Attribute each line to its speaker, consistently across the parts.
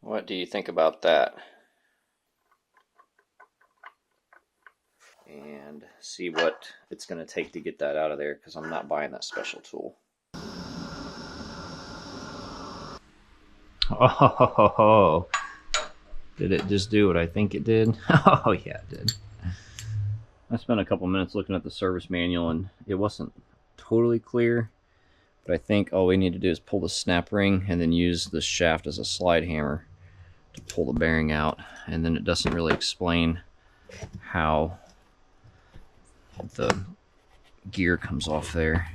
Speaker 1: What do you think about that? And see what it's going to take to get that out of there, because I'm not buying that special tool. Oh, did it just do what I think it did? Oh yeah, it did. I spent a couple minutes looking at the service manual and it wasn't totally clear, but I think all we need to do is pull the snap ring and then use the shaft as a slide hammer to pull the bearing out, and then it doesn't really explain how the gear comes off there.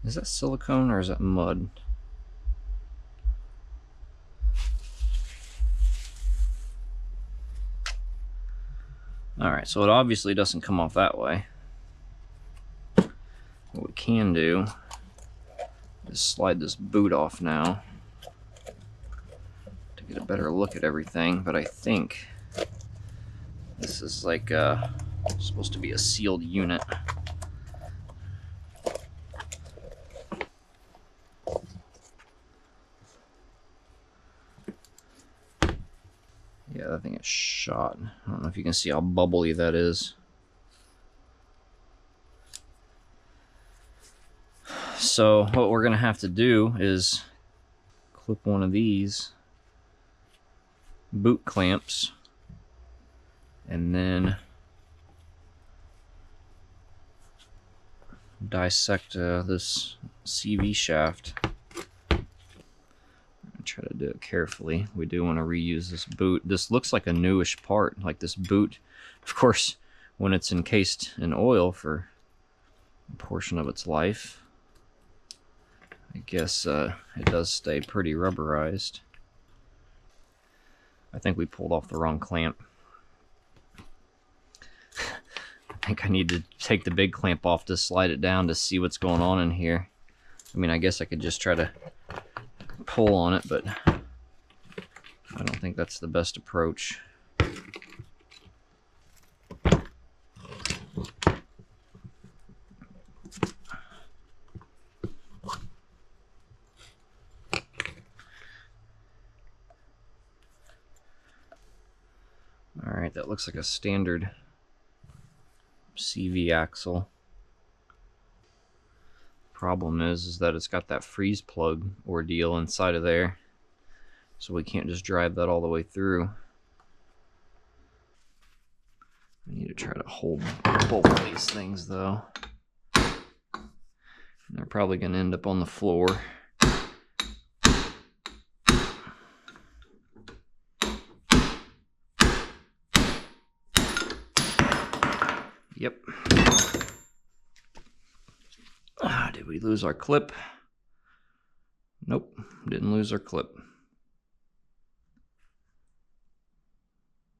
Speaker 1: Is that silicone or is that mud? Alright, so it obviously doesn't come off that way. What we can do is slide this boot off now to get a better look at everything, but I think this is like supposed to be a sealed unit. Yeah, that thing is shot. I don't know if you can see how bubbly that is. So what we're gonna have to do is clip one of these boot clamps and then dissect this CV shaft. Try to do it carefully. We do want to reuse this boot. This looks like a newish part, like this boot. Of course, when it's encased in oil for a portion of its life, I guess it does stay pretty rubberized. I think we pulled off the wrong clamp. I think I need to take the big clamp off to slide it down to see what's going on in here. I mean, I guess I could just try to pull on it, but I don't think that's the best approach. Alright, that looks like a standard CV axle. Problem is that it's got that freeze plug ordeal inside of there, so we can't just drive that all the way through. I need to try to hold both of these things though. And they're probably going to end up on the floor. Yep. Did we lose our clip? Nope, didn't lose our clip.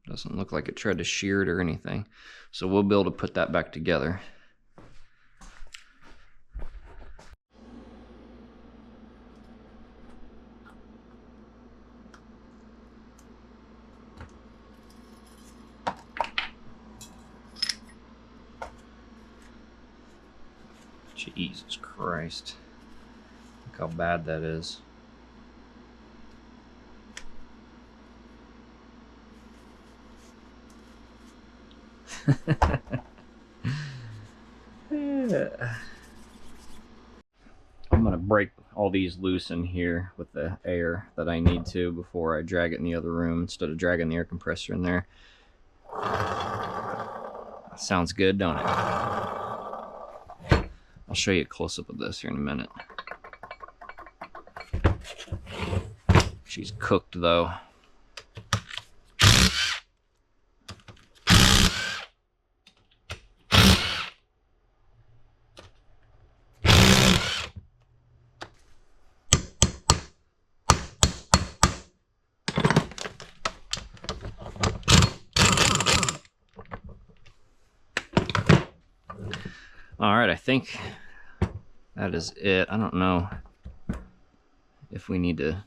Speaker 1: Doesn't look like it tried to shear it or anything. So we'll be able to put that back together. Jesus Christ. Look how bad that is. I'm gonna break all these loose in here with the air that I need to before I drag it in the other room instead of dragging the air compressor in there. Sounds good, don't it? I'll show you a close-up of this here in a minute. She's cooked though. Alright, I think that is it. I don't know if we need to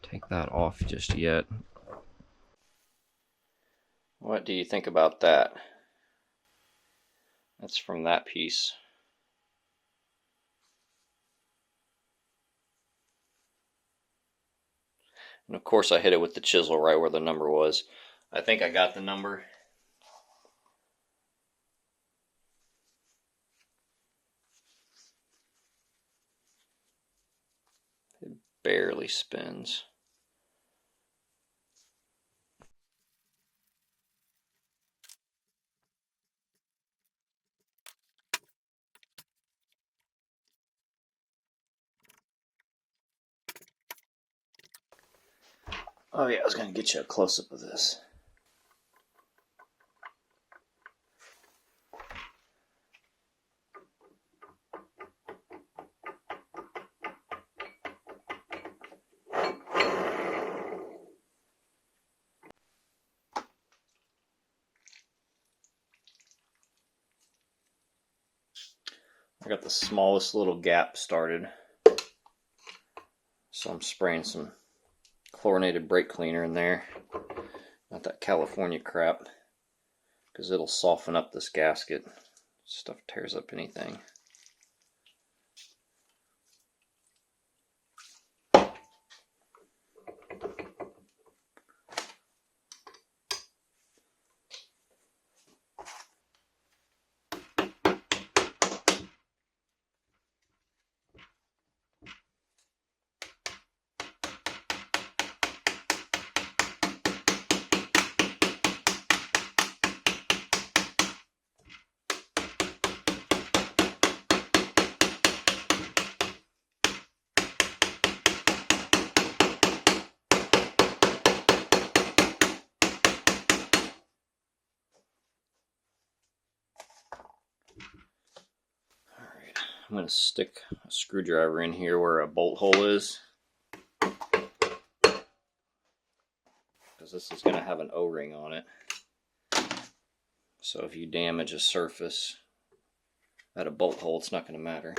Speaker 1: take that off just yet. What do you think about that? That's from that piece. And of course I hit it with the chisel right where the number was. I think I got the number. It barely spins. Oh yeah, I was going to get you a close-up of this. I got the smallest little gap started. So I'm spraying some chlorinated brake cleaner in there. Not that California crap. Because it'll soften up this gasket. Stuff tears up anything. I'm going to stick a screwdriver in here where a bolt hole is, because this is going to have an O-ring on it. So if you damage a surface at a bolt hole, it's not going to matter.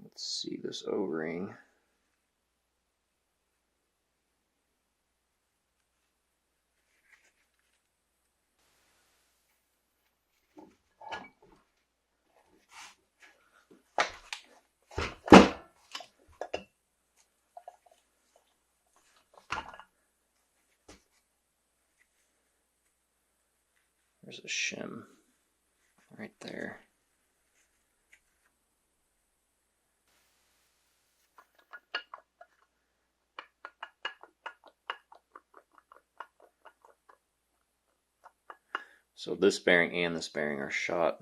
Speaker 1: Let's see this O-ring. There's a shim right there. So this bearing and this bearing are shot.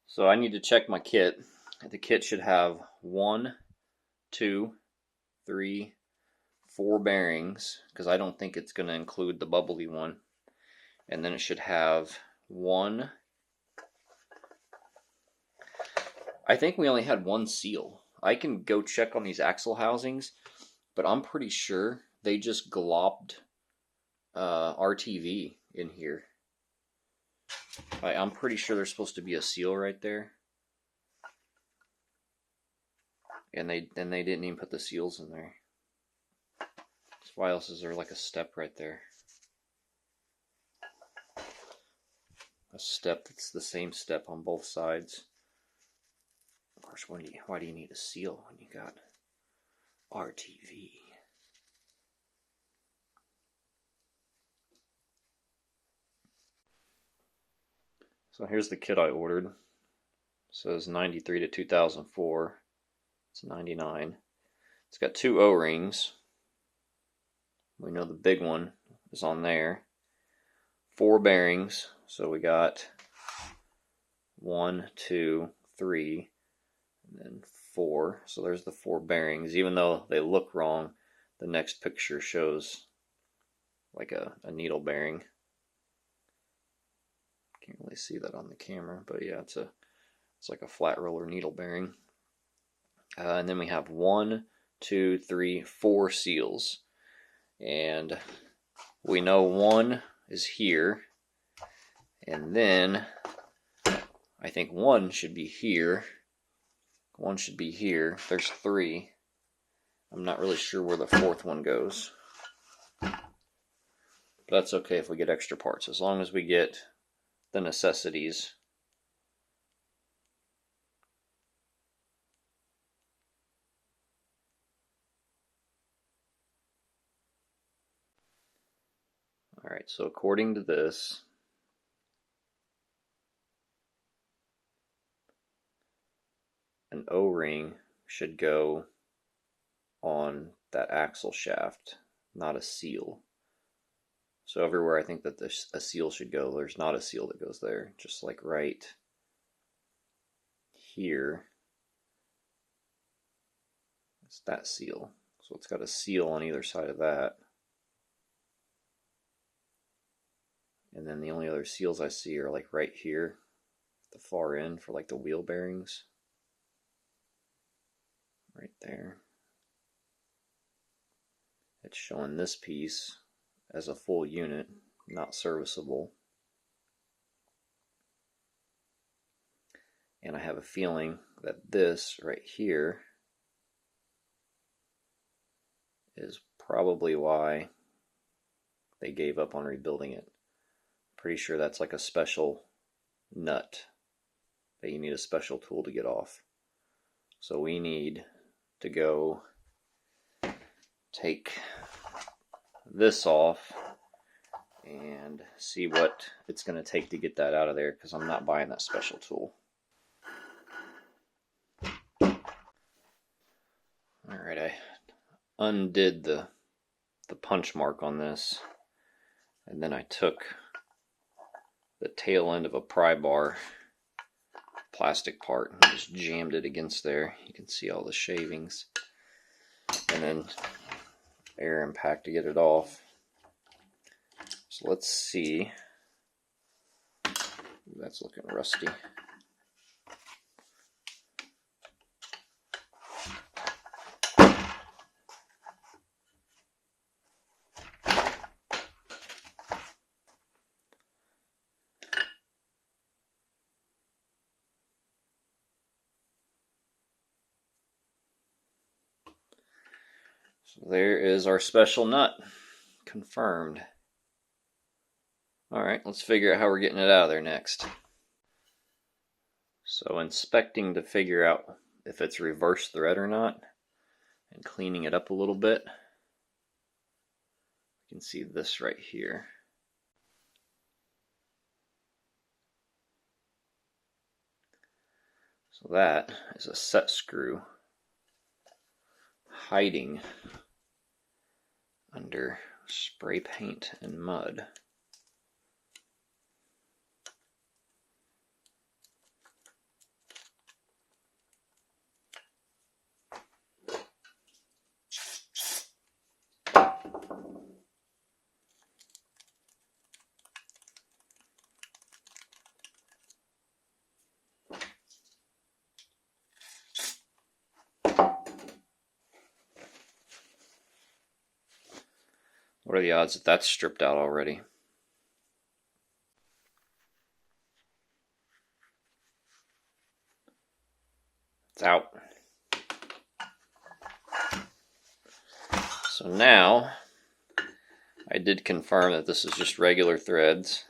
Speaker 1: So I need to check my kit. The kit should have 1, 2, 3, 4 bearings, because I don't think it's going to include the bubbly one. And then it should have 1. I think we only had 1 seal. I can go check on these axle housings, but I'm pretty sure they just globbed RTV in here. I'm pretty sure there's supposed to be a seal right there. And they didn't even put the seals in there. So why else is there like a step right there? A step that's the same step on both sides. Of course, why do you need a seal when you got RTV? So here's the kit I ordered. It says 93 to 2004. It's 99. It's got 2 O-rings. We know the big one is on there. 4 bearings. So we got 1, 2, 3, and then 4. So there's the 4 bearings. Even though they look wrong, the next picture shows like a needle bearing. see that on the camera, but yeah, it's like a flat roller needle bearing. And then we have 1, 2, 3, 4 seals, and we know one is here, and then I think one should be here. One should be here. There's 3. I'm not really sure where the 4th one goes. But that's okay if we get extra parts, as long as we get the necessities. Alright, so according to this, an O-ring should go on that axle shaft, not a seal. So everywhere I think that a seal should go, there's not a seal that goes there. Just like right here, it's that seal. So it's got a seal on either side of that. And then the only other seals I see are like right here, at the far end for like the wheel bearings. Right there. It's showing this piece as a full unit, not serviceable. And I have a feeling that this right here is probably why they gave up on rebuilding it. Pretty sure that's like a special nut that you need a special tool to get off. So we need to go take this off and see what it's going to take to get that out of there, because I'm not buying that special tool. Alright, I undid the punch mark on this, and then I took the tail end of a pry bar plastic part and just jammed it against there. You can see all the shavings, and then air impact to get it off. So let's see. That's looking rusty. So there is our special nut, confirmed. Alright, let's figure out how we're getting it out of there next. So inspecting to figure out if it's reverse thread or not, and cleaning it up a little bit. You can see this right here. So that is a set screw hiding under spray paint and mud. What are the odds that that's stripped out already? It's out. So now, I did confirm that this is just regular threads.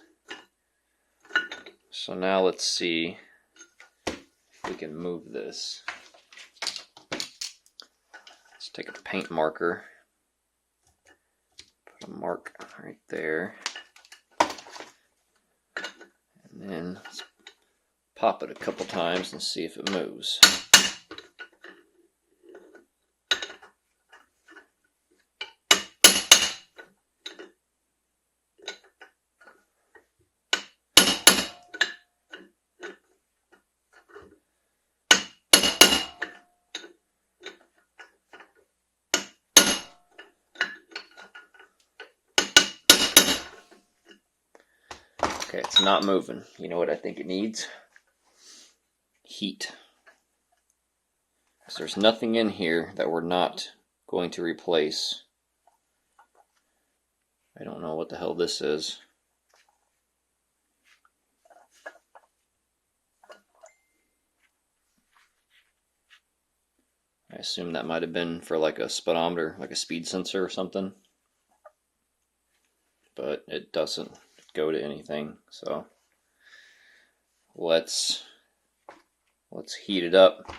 Speaker 1: So now let's see if we can move this. Let's take a paint marker. Put a mark right there, and then let's pop it a couple times and see if it moves. Okay, it's not moving. You know what I think it needs? Heat. Because there's nothing in here that we're not going to replace. I don't know what the hell this is. I assume that might have been for like a speedometer, like a speed sensor or something. But it doesn't go to anything, so let's heat it up,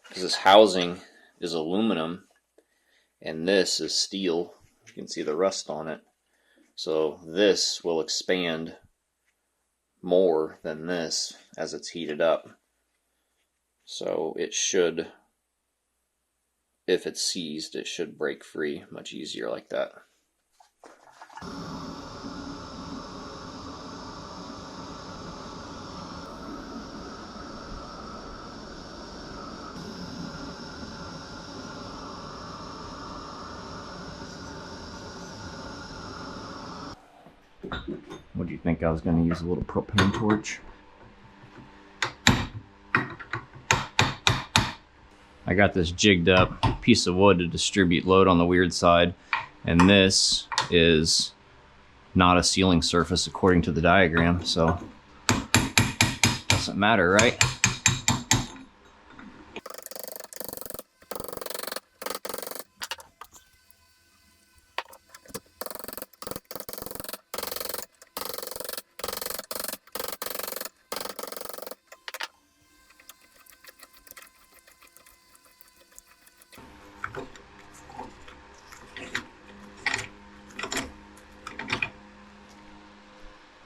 Speaker 1: because this housing is aluminum and this is steel. You can see the rust on it, so this will expand more than this as it's heated up. So it should, if it's seized, it should break free much easier like that. What do you think? I was going to use a little propane torch. I got this jigged up piece of wood to distribute load on the weird side, and this is not a sealing surface according to the diagram, so doesn't matter, right?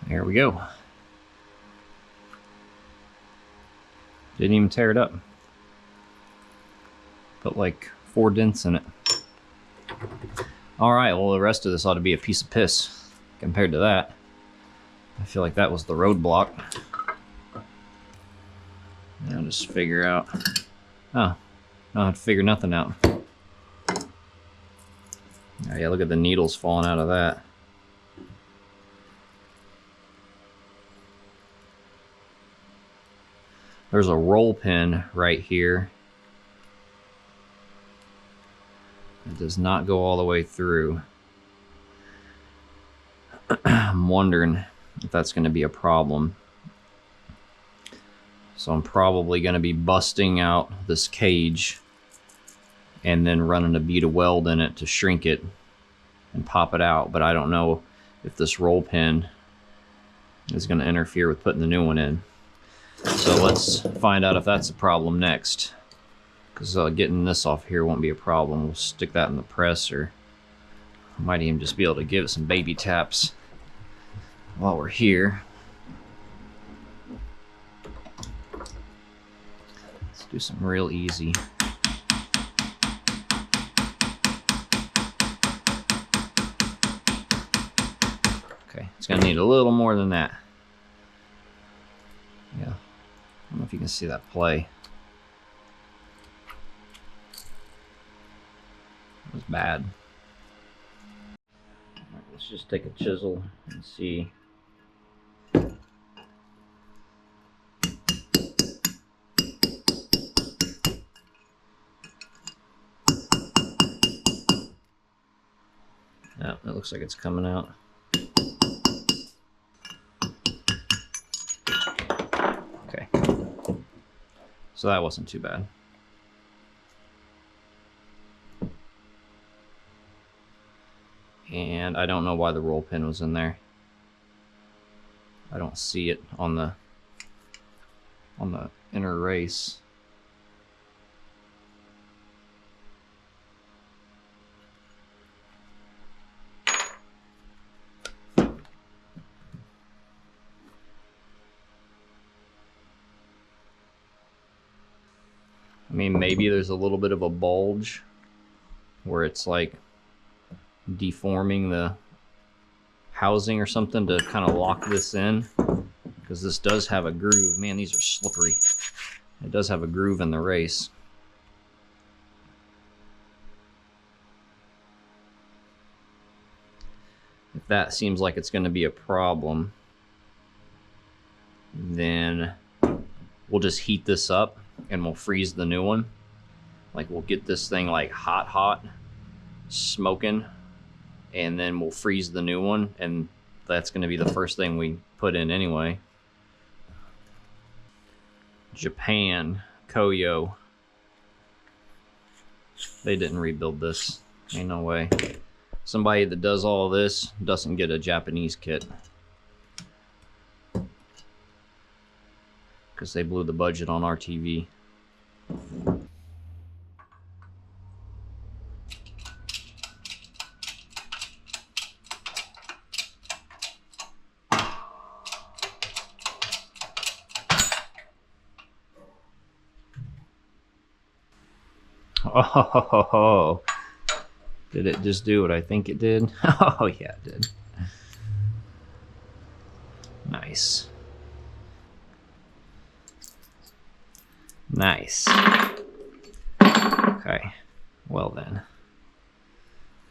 Speaker 1: There we go. Didn't even tear it up. Put like 4 dents in it. Alright, well the rest of this ought to be a piece of piss compared to that. I feel like that was the roadblock. I'll just figure out. Oh, I don't have to figure nothing out. Oh, yeah, look at the needles falling out of that. There's a roll pin right here. It does not go all the way through. I'm wondering if that's going to be a problem. So I'm probably going to be busting out this cage and then running a bead of weld in it to shrink it and pop it out. But I don't know if this roll pin is going to interfere with putting the new one in. So let's find out if that's a problem next. Because getting this off here won't be a problem. We'll stick that in the press, or I might even just be able to give it some baby taps while we're here. Let's do some real easy. Okay, it's gonna need a little more than that. Yeah, I don't know if you can see that play. It was bad. All right, let's just take a chisel and see. Yeah, it looks like it's coming out. Okay, so that wasn't too bad. And I don't know why the roll pin was in there. I don't see it on the inner race. I mean, maybe there's a little bit of a bulge where it's like deforming the housing or something to kind of lock this in, because this does have a groove. Man, these are slippery. It does have a groove in the race. If that seems like it's going to be a problem, then we'll just heat this up and we'll freeze the new one. Like we'll get this thing like hot, smoking, and then we'll freeze the new one, and that's going to be the first thing we put in anyway. Japan, Koyo. They didn't rebuild this. Ain't no way. Somebody that does all this doesn't get a Japanese kit. Because they blew the budget on our TV. Oh, did it just do what I think it did? Oh yeah, it did. Nice. Nice. Okay, well then.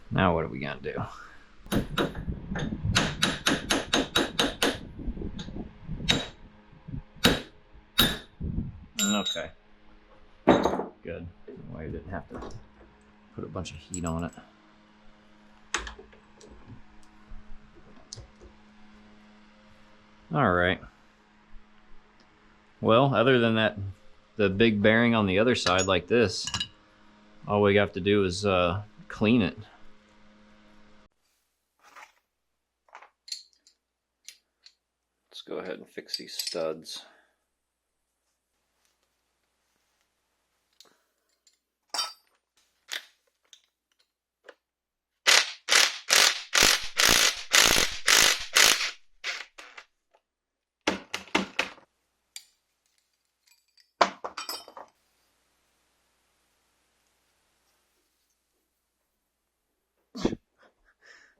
Speaker 1: Now what are we gonna do? Okay. Good. Well, you didn't have to put a bunch of heat on it. All right. Well, other than that, the big bearing on the other side like this, all we have to do is clean it. Let's go ahead and fix these studs.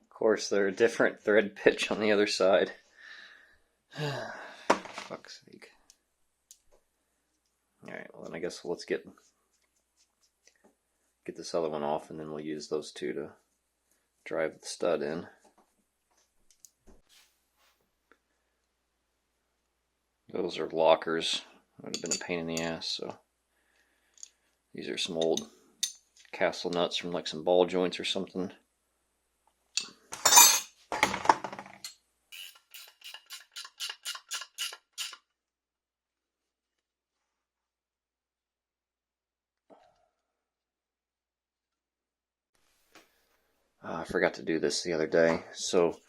Speaker 1: Of course, they're a different thread pitch on the other side. Fuck's sake. Alright, well then I guess let's get this other one off, and then we'll use those two to drive the stud in. Those are lockers. Would have been a pain in the ass, so these are some old castle nuts from like some ball joints or something. I forgot to do this the other day. So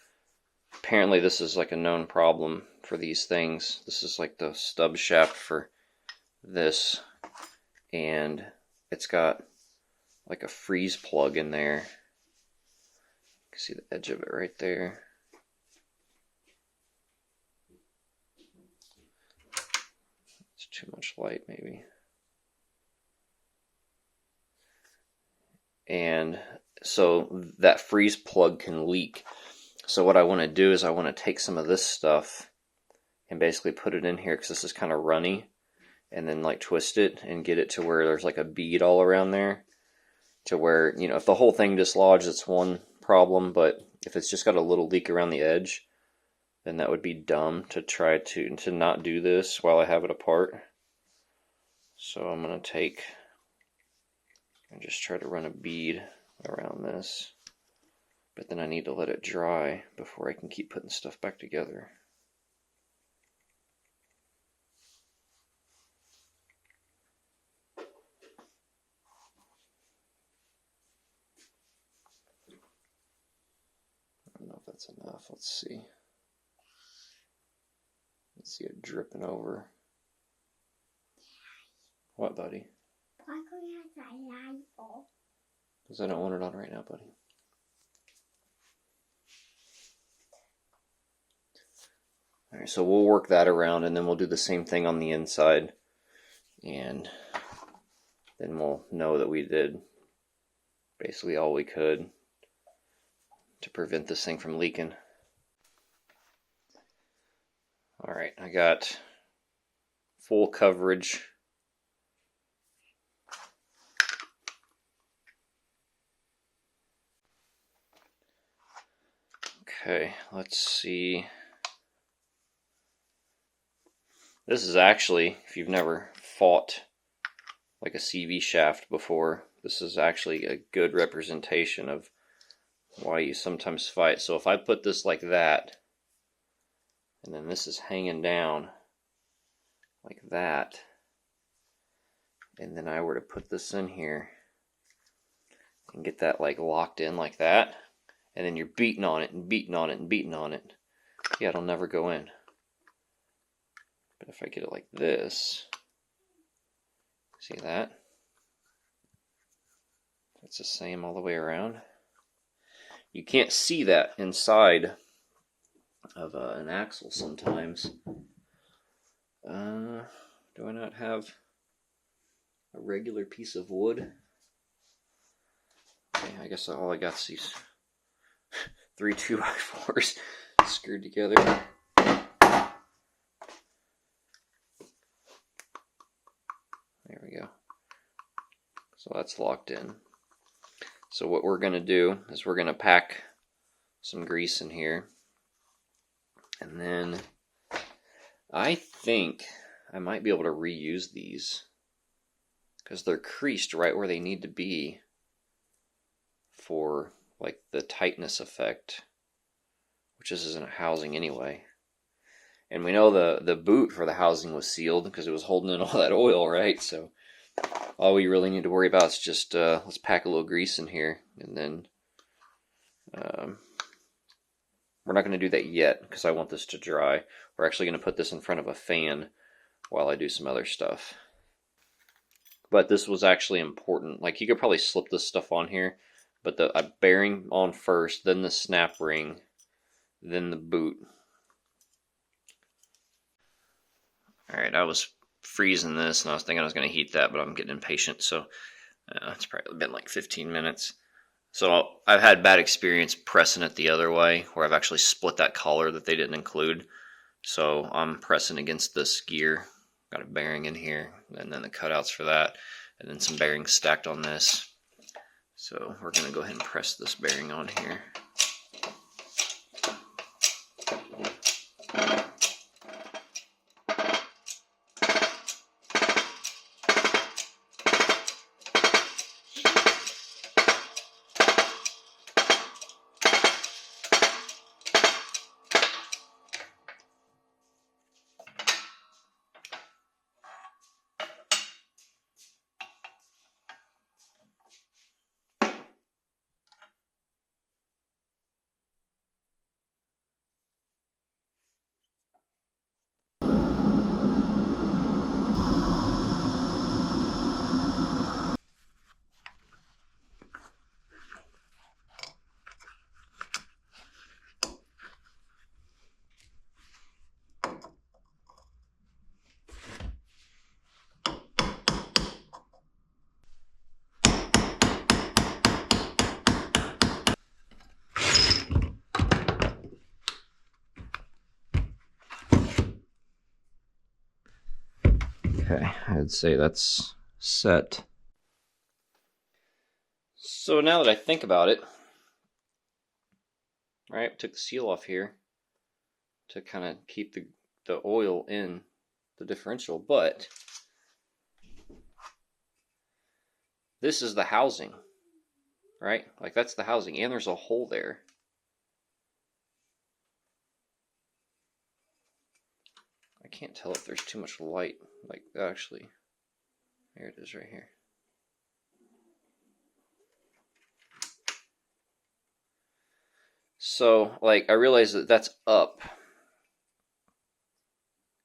Speaker 1: apparently this is like a known problem for these things. This is like the stub shaft for this, and it's got like a freeze plug in there. You can see the edge of it right there. It's too much light maybe. And so that freeze plug can leak. So what I want to do is I want to take some of this stuff and basically put it in here, because this is kind of runny, and then like twist it and get it to where there's like a bead all around there, to where, you know, if the whole thing dislodges, it's one problem, but if it's just got a little leak around the edge, then that would be dumb to try to not do this while I have it apart. So I'm going to take and just try to run a bead around this, but then I need to let it dry before I can keep putting stuff back together. I don't know if that's enough. Let's see. Let's see it dripping over. What, buddy? Because I don't want it on right now, buddy. Alright, so we'll work that around, and then we'll do the same thing on the inside, and then we'll know that we did basically all we could to prevent this thing from leaking. Alright, I got full coverage. Okay, let's see. This is actually, if you've never fought like a CV shaft before, this is actually a good representation of why you sometimes fight. So if I put this like that, and then this is hanging down like that, and then I were to put this in here and get that like locked in like that, and then you're beating on it and beating on it and beating on it, yeah, it'll never go in. But if I get it like this, see that? It's the same all the way around. You can't see that inside of an axle sometimes. Do I not have a regular piece of wood? Okay, I guess all I got is these 3 2x4s screwed together. There we go. So that's locked in. So what we're going to do is we're going to pack some grease in here. And then I think I might be able to reuse these because they're creased right where they need to be for like the tightness effect, which this isn't a housing anyway. And we know the boot for the housing was sealed because it was holding in all that oil, right? So all we really need to worry about is just let's pack a little grease in here, and then we're not going to do that yet because I want this to dry. We're actually going to put this in front of a fan while I do some other stuff. But this was actually important. Like, you could probably slip this stuff on here, but the bearing on first, then the snap ring, then the boot. Alright, I was freezing this and I was thinking I was going to heat that, but I'm getting impatient, so it's probably been like 15 minutes. So I've had bad experience pressing it the other way, where I've actually split that collar that they didn't include. So I'm pressing against this gear. Got a bearing in here, and then the cutouts for that, and then some bearings stacked on this. So we're going to go ahead and press this bearing on here. Okay, I'd say that's set. So now that I think about it, right, took the seal off here to kind of keep the oil in the differential, but this is the housing, right? Like, that's the housing, and there's a hole there. I can't tell if there's too much light. Like, actually, there it is right here. So, like, I realize that that's up.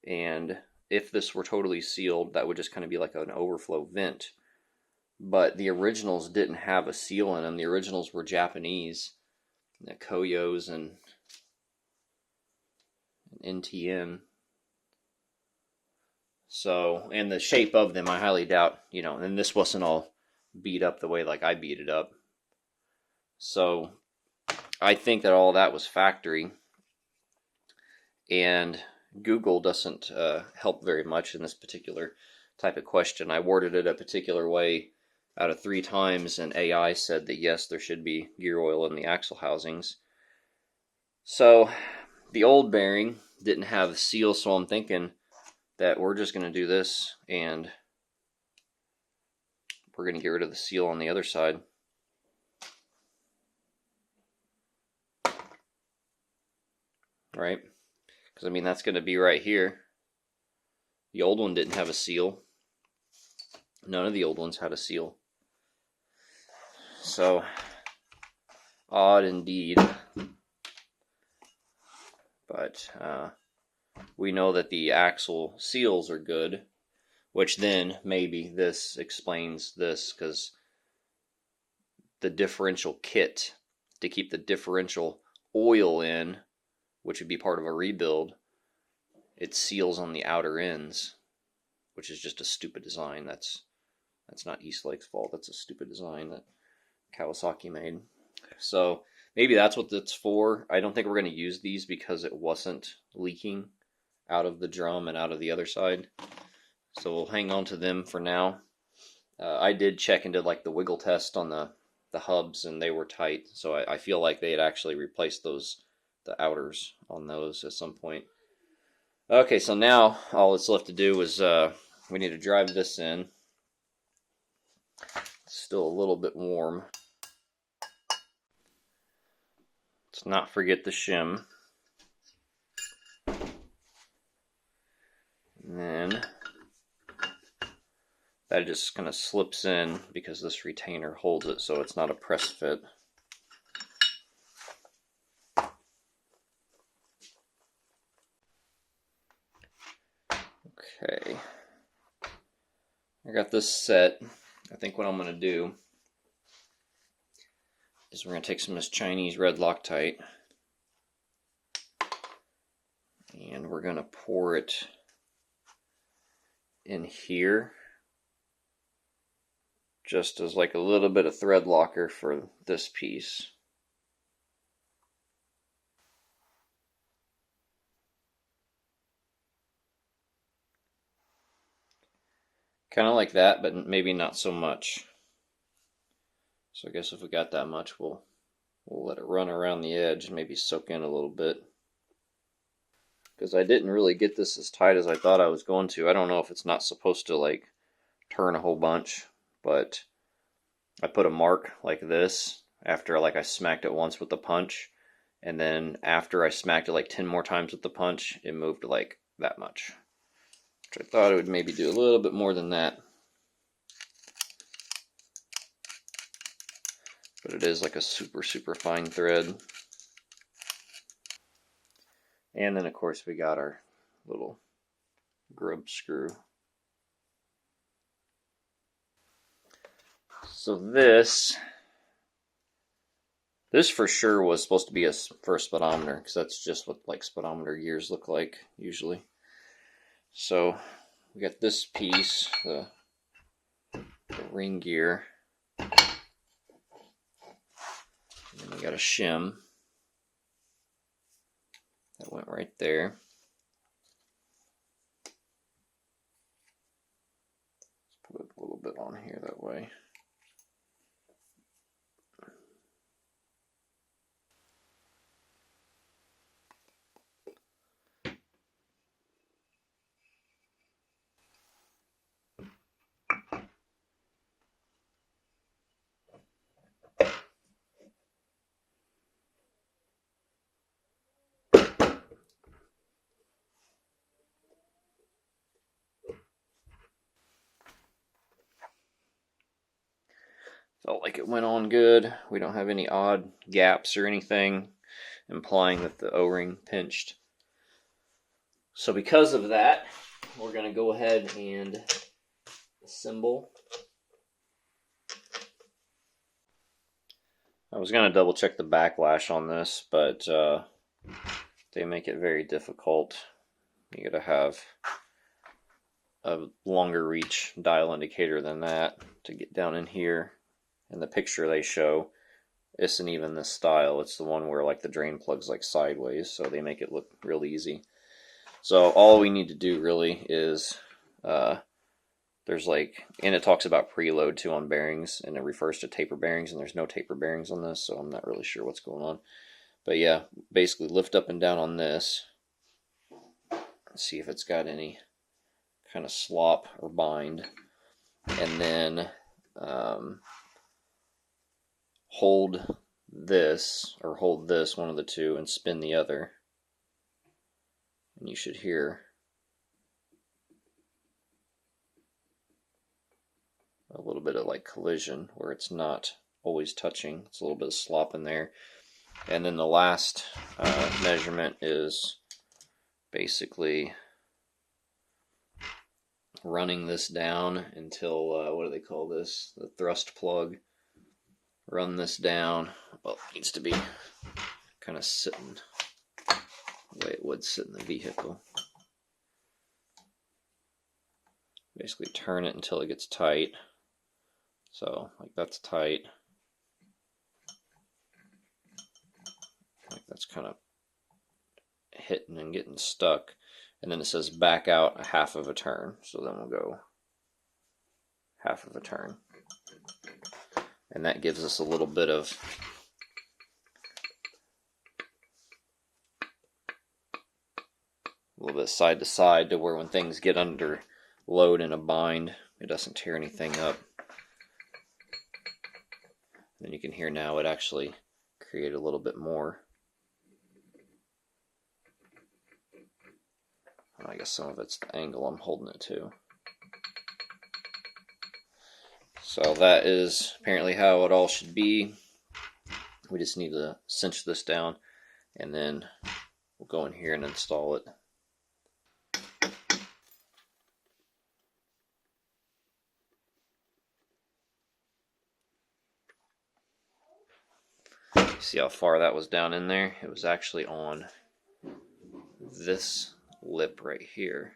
Speaker 1: And if this were totally sealed, that would just kind of be like an overflow vent. But the originals didn't have a seal in them. The originals were Japanese, the Koyos and NTN. So, and the shape of them, I highly doubt, you know, and this wasn't all beat up the way like I beat it up. So, I think that all that was factory. And Google doesn't help very much in this particular type of question. I worded it a particular way out of 3 times, and AI said that yes, there should be gear oil in the axle housings. So, the old bearing didn't have a seal, so I'm thinking that we're just going to do this, and we're going to get rid of the seal on the other side. Right? Because I mean, that's going to be right here. The old one didn't have a seal. None of the old ones had a seal. So, odd indeed. But we know that the axle seals are good, which then maybe this explains this, because the differential kit to keep the differential oil in, which would be part of a rebuild, it seals on the outer ends, which is just a stupid design. That's not Eastlake's fault. That's a stupid design that Kawasaki made. So maybe that's what that's for. I don't think we're going to use these because it wasn't leaking out of the drum and out of the other side. So we'll hang on to them for now. I did check and did like the wiggle test on the hubs, and they were tight. So I feel like they had actually replaced those, the outers on those at some point. Okay, so now all that's left to do is we need to drive this in. It's still a little bit warm. Let's not forget the shim. And then that just kind of slips in because this retainer holds it, so it's not a press fit. Okay, I got this set. I think what I'm going to do is we're going to take some of this Chinese red Loctite, and we're going to pour it in here, just as like a little bit of thread locker for this piece. Kind of like that, but maybe not so much. So I guess if we got that much, we'll let it run around the edge and maybe soak in a little bit. Because I didn't really get this as tight as I thought I was going to. I don't know if it's not supposed to like turn a whole bunch, but I put a mark like this after like I smacked it once with the punch, and then after I smacked it like 10 more times with the punch, it moved like that much. Which I thought it would maybe do a little bit more than that. But it is like a super, super fine thread. And then of course we got our little grub screw. So this for sure was supposed to be for a speedometer, because that's just what like speedometer gears look like usually. So we got this piece, the ring gear, and then we got a shim that went right there. Let's put a little bit on here that way. Felt like it went on good. We don't have any odd gaps or anything implying that the O-ring pinched. So because of that, we're going to go ahead and assemble. I was going to double check the backlash on this, but they make it very difficult. You got to have a longer reach dial indicator than that to get down in here. And the picture they show isn't even this style. It's the one where like the drain plug's like sideways, so they make it look real easy. So all we need to do really is there's like, and it talks about preload too on bearings, and it refers to taper bearings, and there's no taper bearings on this, so I'm not really sure what's going on. But yeah, basically lift up and down on this. Let's see if it's got any kind of slop or bind, and then hold this, or hold this, one of the two, and spin the other. And you should hear a little bit of like collision where it's not always touching. It's a little bit of slop in there. And then the last measurement is basically running this down until, what do they call this? The thrust plug. Run this down. Well, it needs to be kind of sitting the way it would sit in the vehicle. Basically turn it until it gets tight. So, like that's tight. Like that's kind of hitting and getting stuck. And then it says back out a half of a turn. So then we'll go half of a turn. And that gives us a little bit of side to side to where when things get under load in a bind, it doesn't tear anything up. And you can hear now it actually created a little bit more. I guess some of it's the angle I'm holding it to. So that is apparently how it all should be. We just need to cinch this down, and then we'll go in here and install it. See how far that was down in there? It was actually on this lip right here,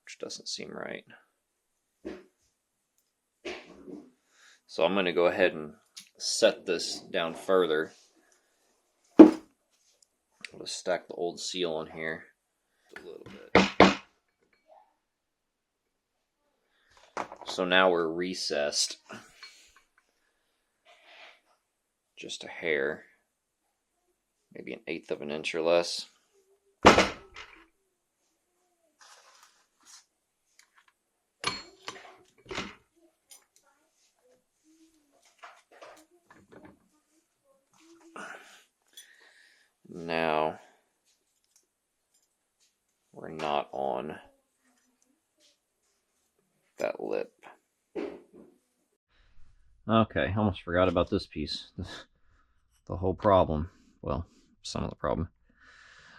Speaker 1: which doesn't seem right. So I'm going to go ahead and set this down further. I'll just stack the old seal on here a little bit. So now we're recessed just a hair, maybe 1/8 of an inch or less. Now we're not on that lip. Okay, almost forgot about this piece. The whole problem. Well, some of the problem.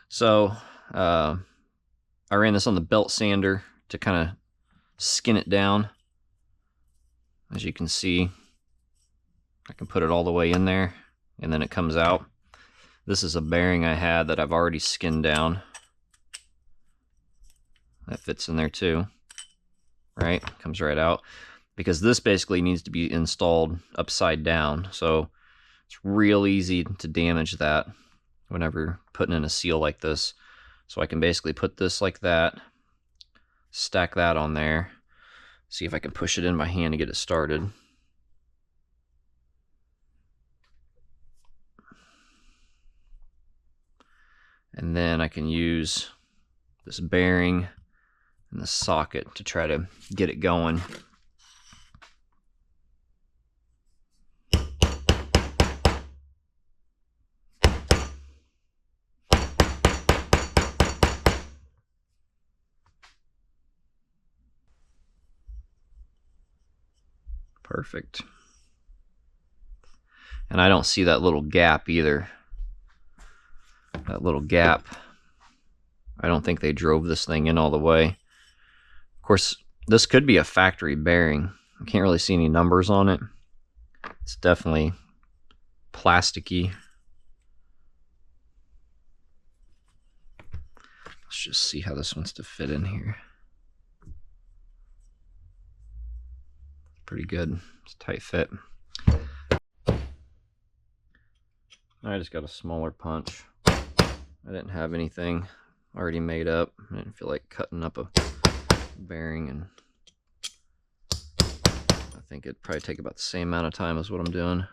Speaker 1: So, I ran this on the belt sander to kind of skin it down. As you can see, I can put it all the way in there, and then it comes out. This is a bearing I had that I've already skinned down. That fits in there too, right? Comes right out. Because this basically needs to be installed upside down, so it's real easy to damage that whenever putting in a seal like this. So I can basically put this like that, stack that on there, see if I can push it in my hand to get it started. And then I can use this bearing and the socket to try to get it going. Perfect. And I don't see that little gap either. That little gap. I don't think they drove this thing in all the way. Of course, this could be a factory bearing. I can't really see any numbers on it. It's definitely plasticky. Let's just see how this wants to fit in here. Pretty good. It's a tight fit. I just got a smaller punch. I didn't have anything already made up. I didn't feel like cutting up a bearing, and I think it'd probably take about the same amount of time as what I'm doing.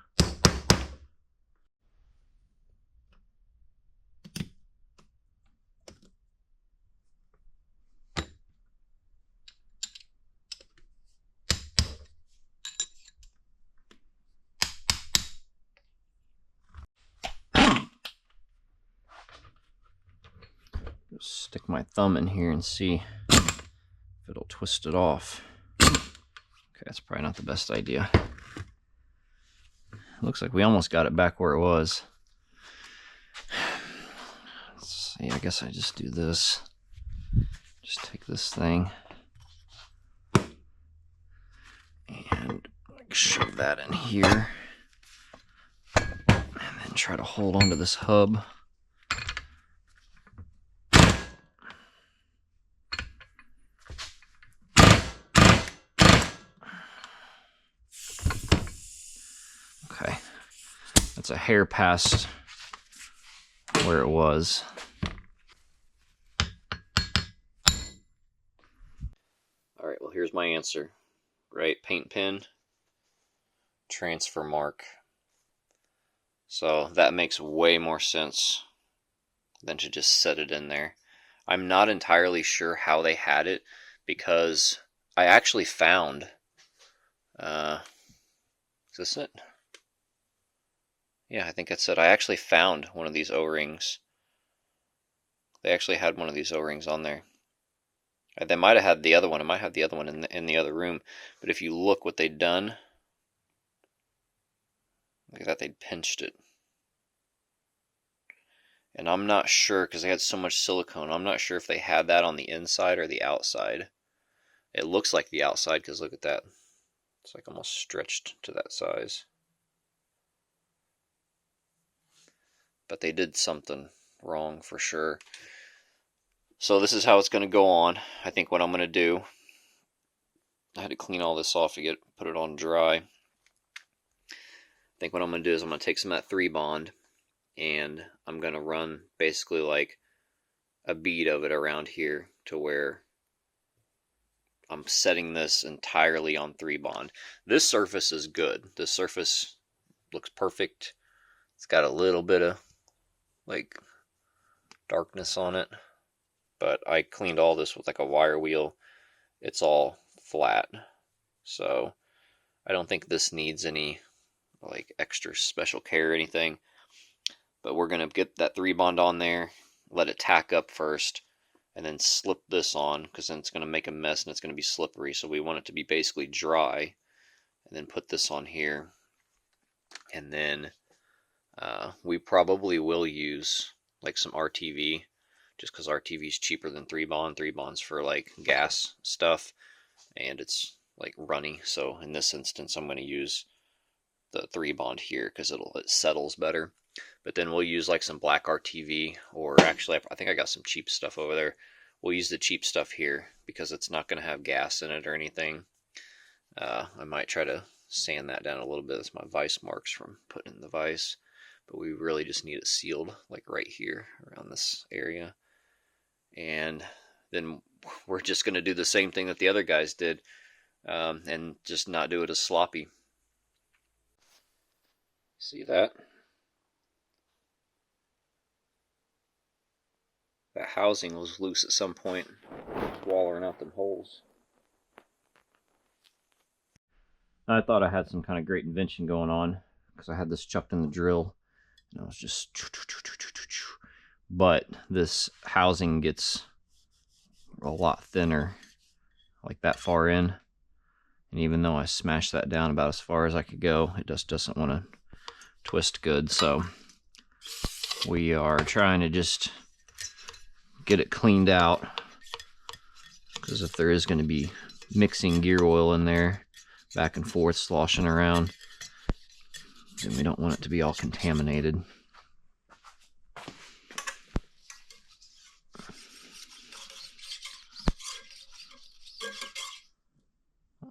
Speaker 1: stick my thumb in here and see if it'll twist it off. Okay, that's probably not the best idea. Looks like we almost got it back where it was. Let's see, I guess I just do this. Just take this thing and shove that in here. And then try to hold onto this hub. Okay, that's a hair past where it was. All right, well, here's my answer. Right, paint pen, transfer mark. So that makes way more sense than to just set it in there. I'm not entirely sure how they had it, because I actually found, is this it? Yeah, I think that's it. I actually found one of these O-rings. They actually had one of these O-rings on there. They might have had the other one. I might have the other one in the other room. But if you look what they'd done, look at that, they'd pinched it. And I'm not sure, because they had so much silicone, I'm not sure if they had that on the inside or the outside. It looks like the outside, because look at that. It's like almost stretched to that size. But they did something wrong for sure. So this is how it's going to go on. I think what I'm going to do, I had to clean all this off to put it on dry. I think what I'm going to do is I'm going to take some of that 3-bond, and I'm going to run basically like a bead of it around here to where I'm setting this entirely on 3-bond. This surface is good. This surface looks perfect. It's got a little bit of like darkness on it, but I cleaned all this with like a wire wheel. It's all flat, so I don't think this needs any like extra special care or anything. But we're gonna get that 3-bond on there, let it tack up first, and then slip this on, because then it's gonna make a mess and it's gonna be slippery. So we want it to be basically dry, and then put this on here, and then we probably will use like some RTV, just because RTV is cheaper than 3-bond. 3-bond's for like gas stuff, and it's like runny. So in this instance, I'm going to use the 3-bond here because it settles better. But then we'll use like some black RTV, or actually I think I got some cheap stuff over there. We'll use the cheap stuff here because it's not going to have gas in it or anything. I might try to sand that down a little bit. That's my vise marks from putting in the vise. But we really just need it sealed like right here around this area. And then we're just going to do the same thing that the other guys did, and just not do it as sloppy. See that? That housing was loose at some point, wallering out them holes. I thought I had some kind of great invention going on, because I had this chucked in the drill, and I was just, but this housing gets a lot thinner, like that far in, and even though I smashed that down about as far as I could go, it just doesn't want to twist good. So we are trying to just get it cleaned out, because if there is going to be mixing gear oil in there back and forth sloshing around, then we don't want it to be all contaminated.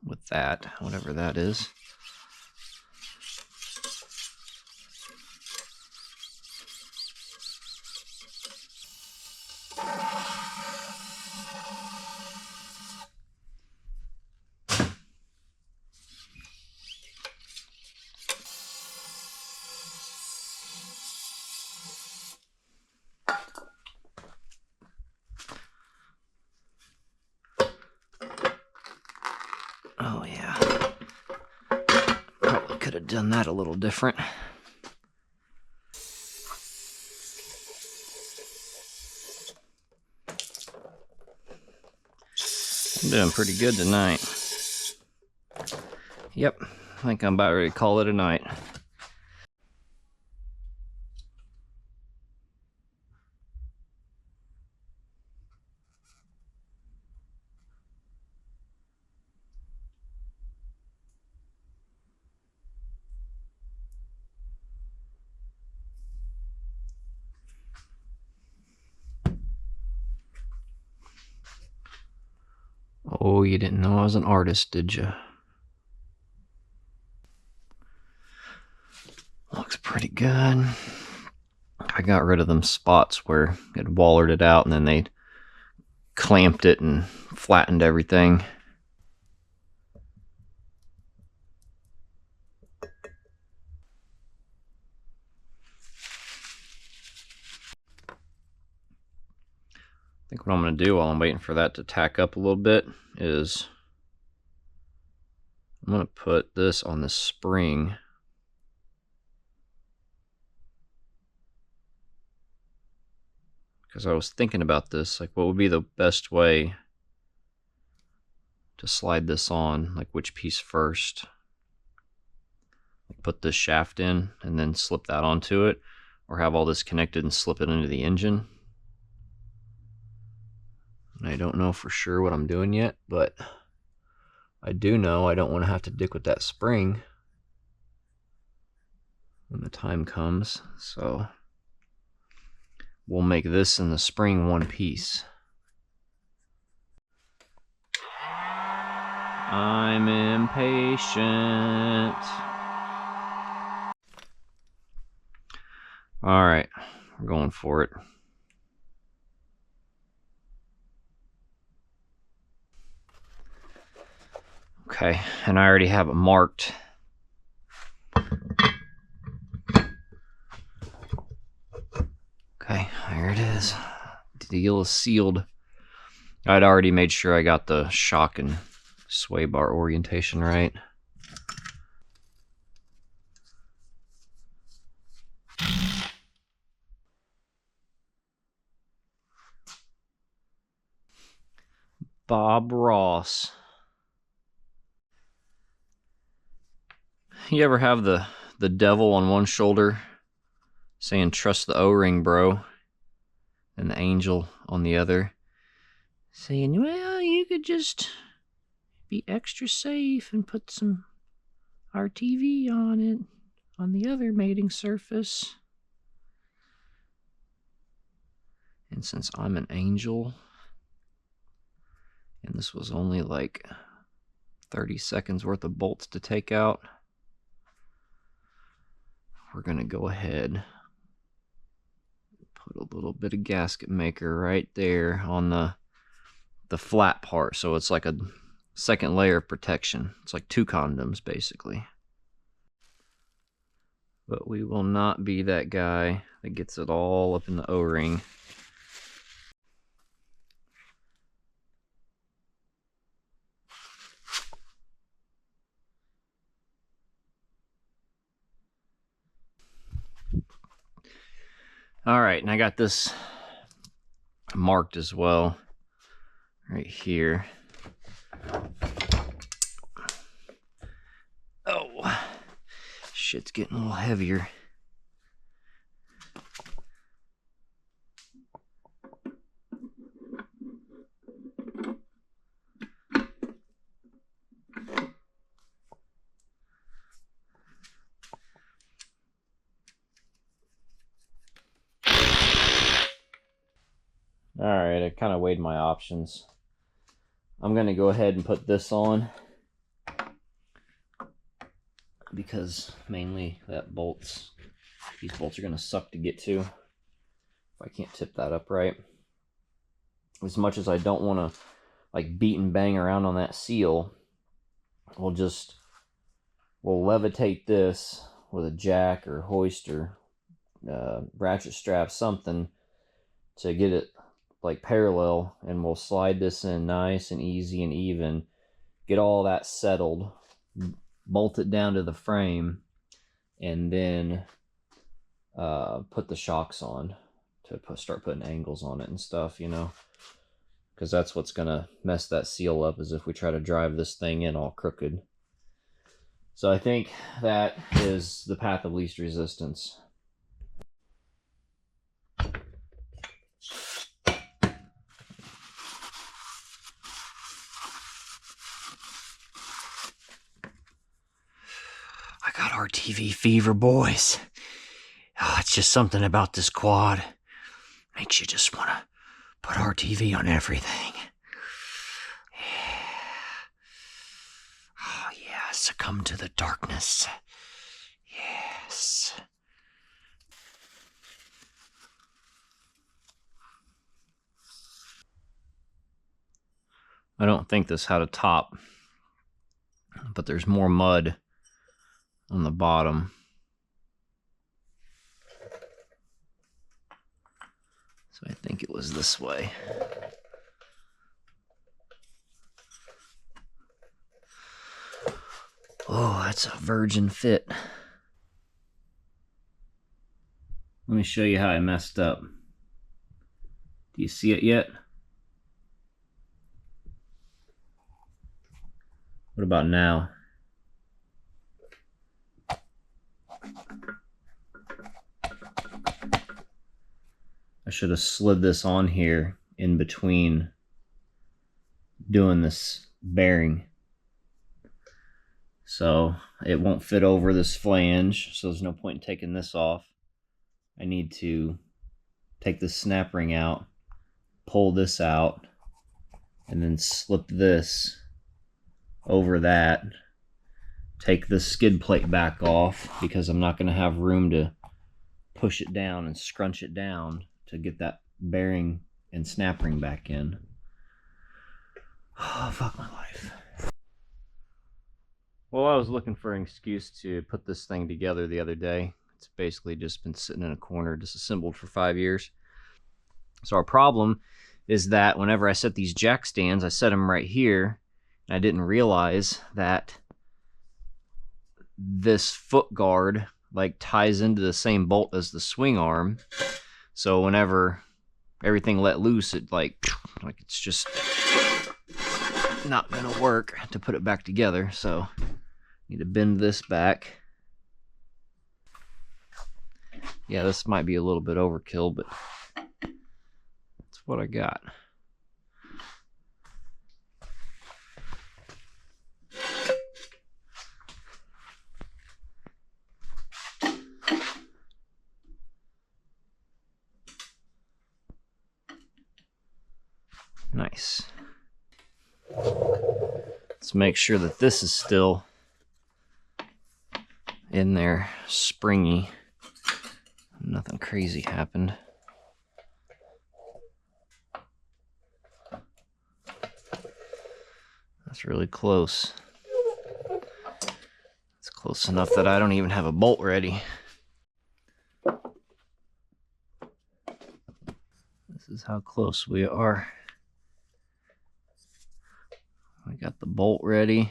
Speaker 1: With that, whatever that is. Oh yeah, probably could have done that a little different. I'm doing pretty good tonight. Yep, I think I'm about ready to call it a night. Oh, you didn't know I was an artist, did you? Looks pretty good. I got rid of them spots where it wallered it out and then they clamped it and flattened everything. I think what I'm going to do while I'm waiting for that to tack up a little bit is I'm going to put this on the spring. Because I was thinking about this, like what would be the best way to slide this on, like which piece first. Put this shaft in and then slip that onto it, or have all this connected and slip it into the engine. And I don't know for sure what I'm doing yet, but I do know I don't want to have to dick with that spring when the time comes, so we'll make this and the spring one piece. I'm impatient. All right, we're going for it. Okay, and I already have it marked. Okay, there it is. The deal is sealed. I'd already made sure I got the shock and sway bar orientation right. Bob Ross. You ever have the devil on one shoulder saying trust the O-ring, bro, and the angel on the other saying, well, you could just be extra safe and put some RTV on it on the other mating surface. And since I'm an angel and this was only like 30 seconds worth of bolts to take out, we're gonna go ahead, put a little bit of gasket maker right there on the flat part, so it's like a second layer of protection. It's like 2 condoms basically. But we will not be that guy that gets it all up in the O-ring. All right, and I got this marked as well right here. Oh, shit's getting a little heavier. All right, I kind of weighed my options. I'm going to go ahead and put this on because mainly these bolts are going to suck to get to if I can't tip that up right. As much as I don't want to like beat and bang around on that seal, we'll levitate this with a jack or hoist or ratchet strap, something to get it like parallel, and we'll slide this in nice and easy and even, get all that settled, bolt it down to the frame, and then put the shocks on to start putting angles on it and stuff, you know, because that's what's gonna mess that seal up, is if we try to drive this thing in all crooked. So I think that is the path of least resistance. I got RTV fever, boys. Oh, it's just something about this quad. Makes you just want to put RTV on everything. Yeah. Oh, yeah. Succumb to the darkness. Yes. I don't think this had a top, but there's more mud on the bottom. So I think it was this way. Oh, that's a virgin fit. Let me show you how I messed up. Do you see it yet? What about now? I should have slid this on here in between doing this bearing. So it won't fit over this flange, so there's no point in taking this off. I need to take this snap ring out, pull this out, and then slip this over that. Take the skid plate back off because I'm not going to have room to push it down and scrunch it down to get that bearing and snap ring back in. Oh, fuck my life. Well, I was looking for an excuse to put this thing together the other day. It's basically just been sitting in a corner disassembled for 5 years. So our problem is that whenever I set these jack stands, I set them right here, and I didn't realize that this foot guard like ties into the same bolt as the swing arm. So whenever everything let loose, it like it's just not gonna work to put it back together. So need to bend this back. Yeah, this might be a little bit overkill, but that's what I got. Nice. Let's make sure that this is still in there, springy. Nothing crazy happened. That's really close. It's close enough that I don't even have a bolt ready. This is how close we are. We got the bolt ready,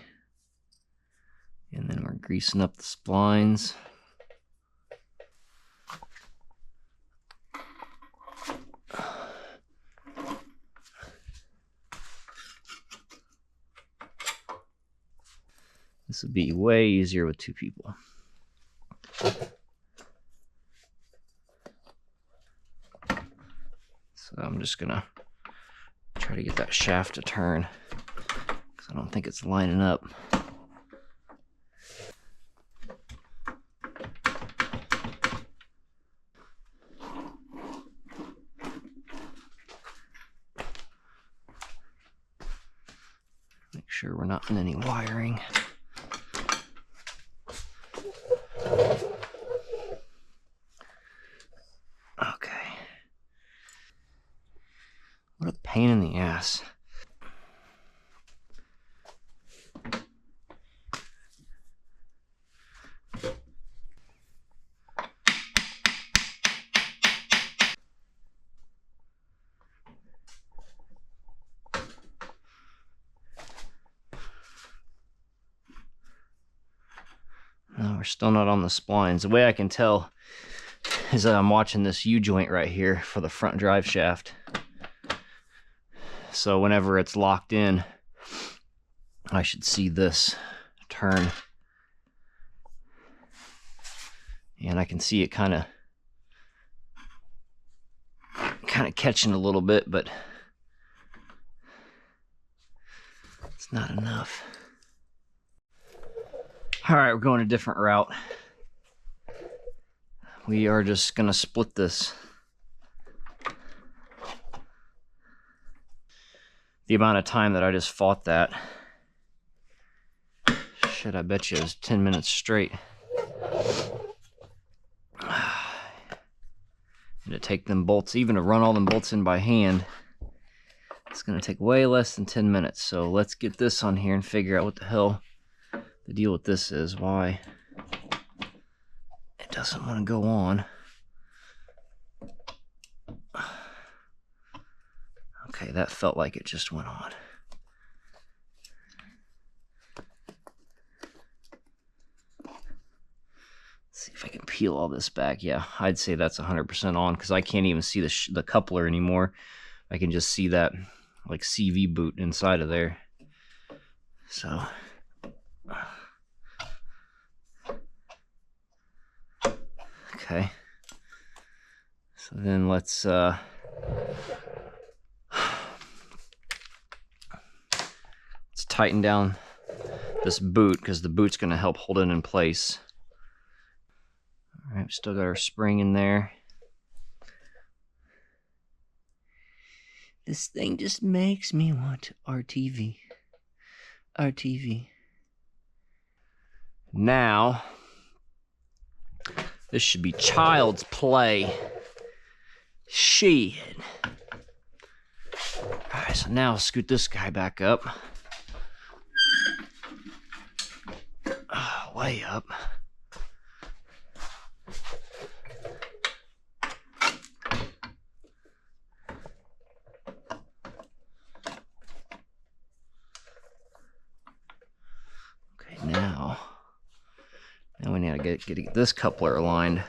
Speaker 1: and then we're greasing up the splines. This would be way easier with 2 people. So I'm just gonna try to get that shaft to turn, because I don't think it's lining up. Make sure we're not in any wiring. Okay. What a pain in the ass. No, we're still not on the splines. The way I can tell is that I'm watching this U-joint right here for the front drive shaft. So whenever it's locked in, I should see this turn. And I can see it kind of catching a little bit, but it's not enough. All right, we're going a different route. We are just gonna split this. The amount of time that I just fought that, shit, I bet you it was 10 minutes straight. And to take them bolts, even to run all them bolts in by hand, it's gonna take way less than 10 minutes. So let's get this on here and figure out what the hell the deal with this is, why it doesn't want to go on. Okay, that felt like it just went on. Let's see if I can peel all this back. Yeah, I'd say that's 100% on, because I can't even see the coupler anymore. I can just see that like CV boot inside of there. So okay, so then let's tighten down this boot, because the boot's going to help hold it in place. All right, we still got our spring in there. This thing just makes me want RTV. RTV. Now, this should be child's play. Shit. All right, so now I'll scoot this guy back up. Way up. Okay, now we need to get this coupler aligned.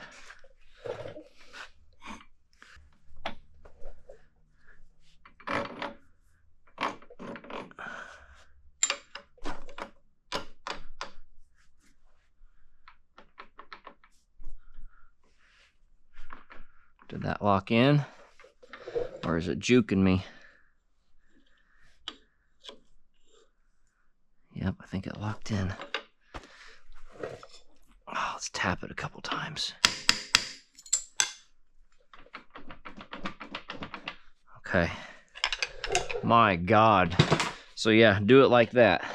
Speaker 1: Did that lock in? Or is it juking me? Yep, I think it locked in. Oh, let's tap it a couple times. Okay. My God. So yeah, do it like that.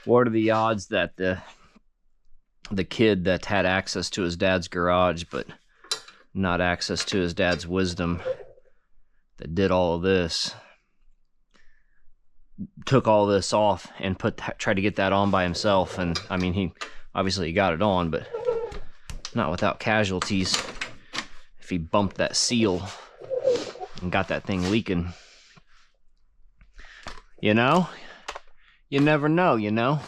Speaker 1: What are the odds that the kid that had access to his dad's garage but not access to his dad's wisdom, that did all of this, took all this off and tried to get that on by himself? And I mean, he obviously got it on, but not without casualties. If he bumped that seal and got that thing leaking, you know, you never know, you know.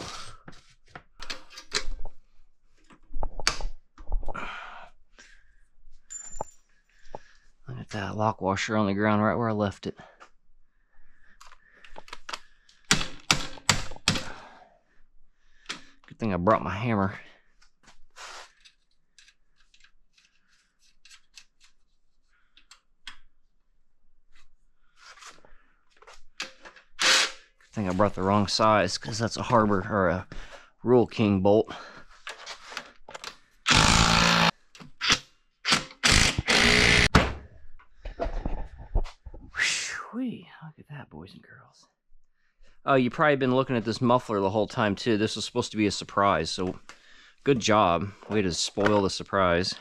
Speaker 1: Look at that lock washer on the ground right where I left it. Good thing I brought my hammer. think I brought the wrong size because that's a Harbor or a Rule King bolt. Whew, look at that, boys and girls. Oh, you've probably been looking at this muffler the whole time too. This was supposed to be a surprise, so good job. Way to spoil the surprise.